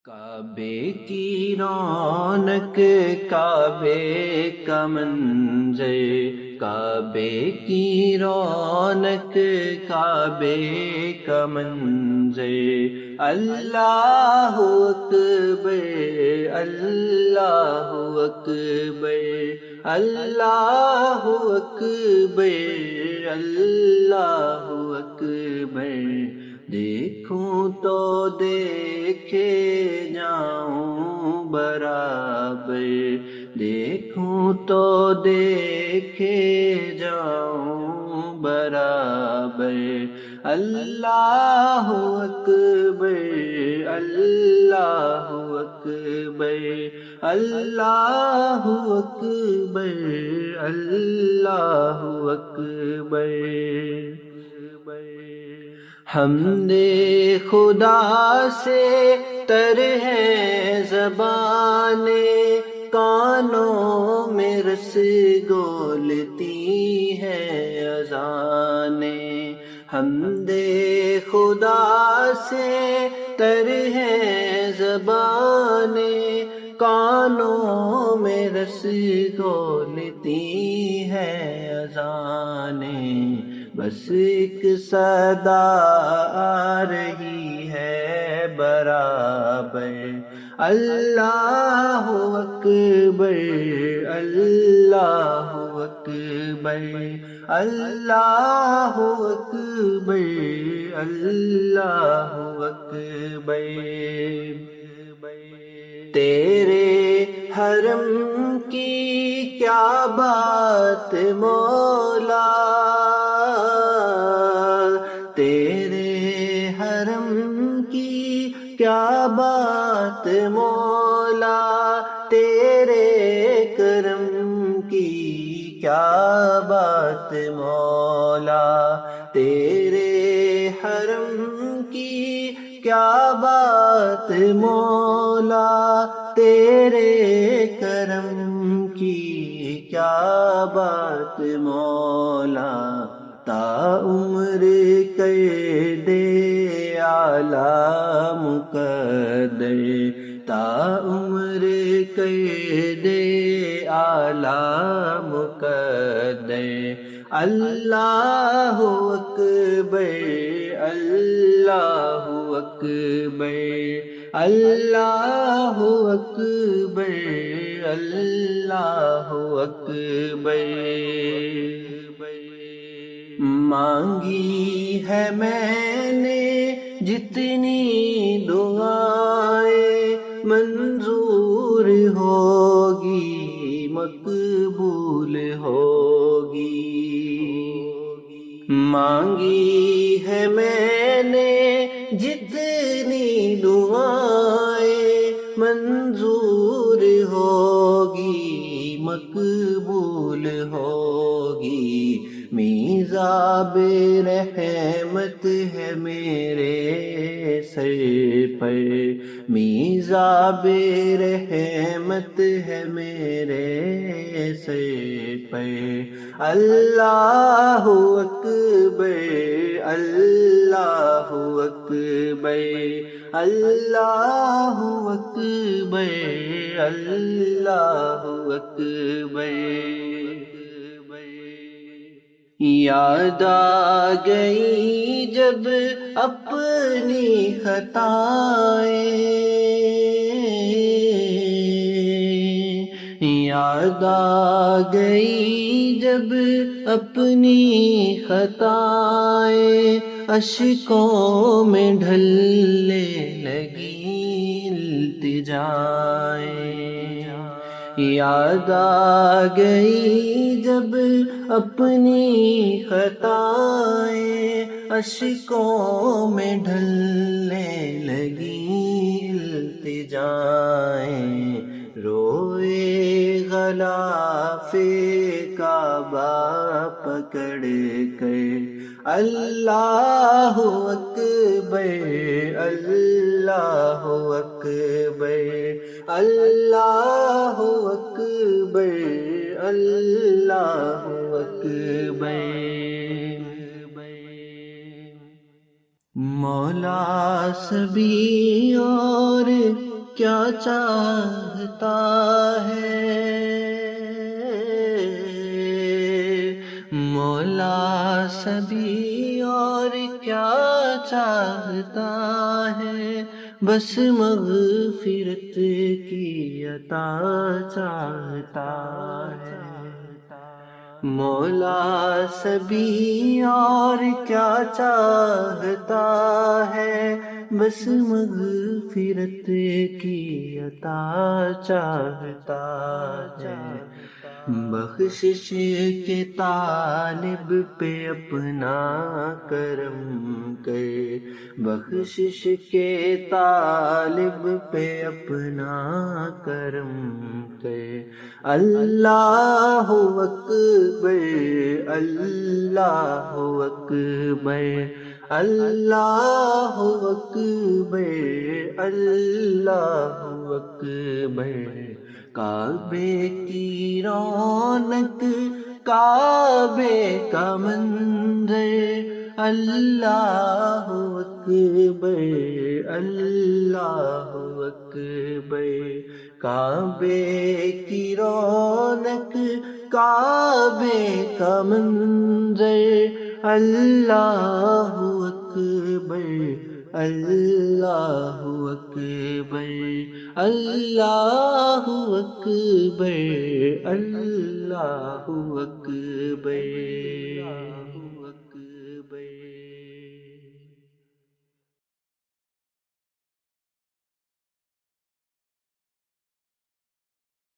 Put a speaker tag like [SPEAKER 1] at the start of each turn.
[SPEAKER 1] کعبے کی رونق، کعبے کا منظر، کعبے کی رونق، کعبے کا منظر، اللہ اکبر، اللہ اکبر، اللہ اکبر، اللہ اکبر۔ دیکھوں تو دیکھے جاؤں برابر، دیکھوں تو دیکھے جاؤں برابر، اللہ اکبر، اللہ اکبر، اللہ اکبر، اللہ اکبر۔ حمد خدا سے تر ہے زبانیں، کانوں میں رس گولتی ہے اذانیں۔ حمد خدا سے تر ہے زبانیں، کانوں میں رس گولتی ہے اذانیں۔ بس ایک صدا آ رہی ہے برابر، اللہ اکبر، اللہ اکبر، اللہ اکبر، اللہ اکبر۔ تیرے حرم کی کیا بات مولا، تیرے حرم کی کیا بات مولا، تیرے کرم کی کیا بات مولا، تیرے حرم کی کیا بات مولا، تیرے کرم کی کیا بات مولا۔ تا عمر کر دے اعلیٰ مقدر، تا عمر کر دے اعلیٰ مقدر، اللہ اکبر، اللہ اکبر، اللہ اکبر، اللہ اکبر۔ مانگی ہے میں نے جتنی دعائیں، منظور ہوگی، مقبول ہوگی۔ مانگی ہے میں نے جتنی دعائیں، منظور ہوگی، مقبول ہوگی۔ میزاب رحمت ہے میرے سر پر، میزاب رحمت ہے میرے سر پر، اللہ اکبر، اللہ اکبر، اللہ اکبر، اللہ اکبر۔ یاد آ گئی جب اپنی خطائیں، یاد آ گئی جب اپنی خطائیں، اشکوں میں ڈھلنے لگی التجائیں۔ یاد آ گئی جب اپنی خطائیں، اشکوں میں ڈھلنے لگی التجائیں۔ روئے غلاف کعبہ پکڑ کر، اللہ اکبر، اللہ اکبر، اللہ اکبر، اللہ اکبر۔ مولا سبھی اور کیا چاہتا ہے، مولا سبھی اور کیا چاہتا ہے، بس مغفرت کی عطا چاہتا ہے۔ مولا سبھی اور کیا چاہتا ہے، بس مغفرت کی عطا چاہتا ہے۔ بخشش کے طالب پہ اپنا کرم کر، بخشش کے طالب پہ اپنا کرم کر۔ اللہ اکبر، اللہ اکبر، اللہ اکبر، اللہ اکبر۔ کعبے کی رونق، کعبے کا منظر، اللہ اکبر، اللہ اکبر۔ کعبے کی رونق، کعبے کا منظر، اللہ اکبر، اللہ اکبر، اللہ اکبر، اللہ اکبر۔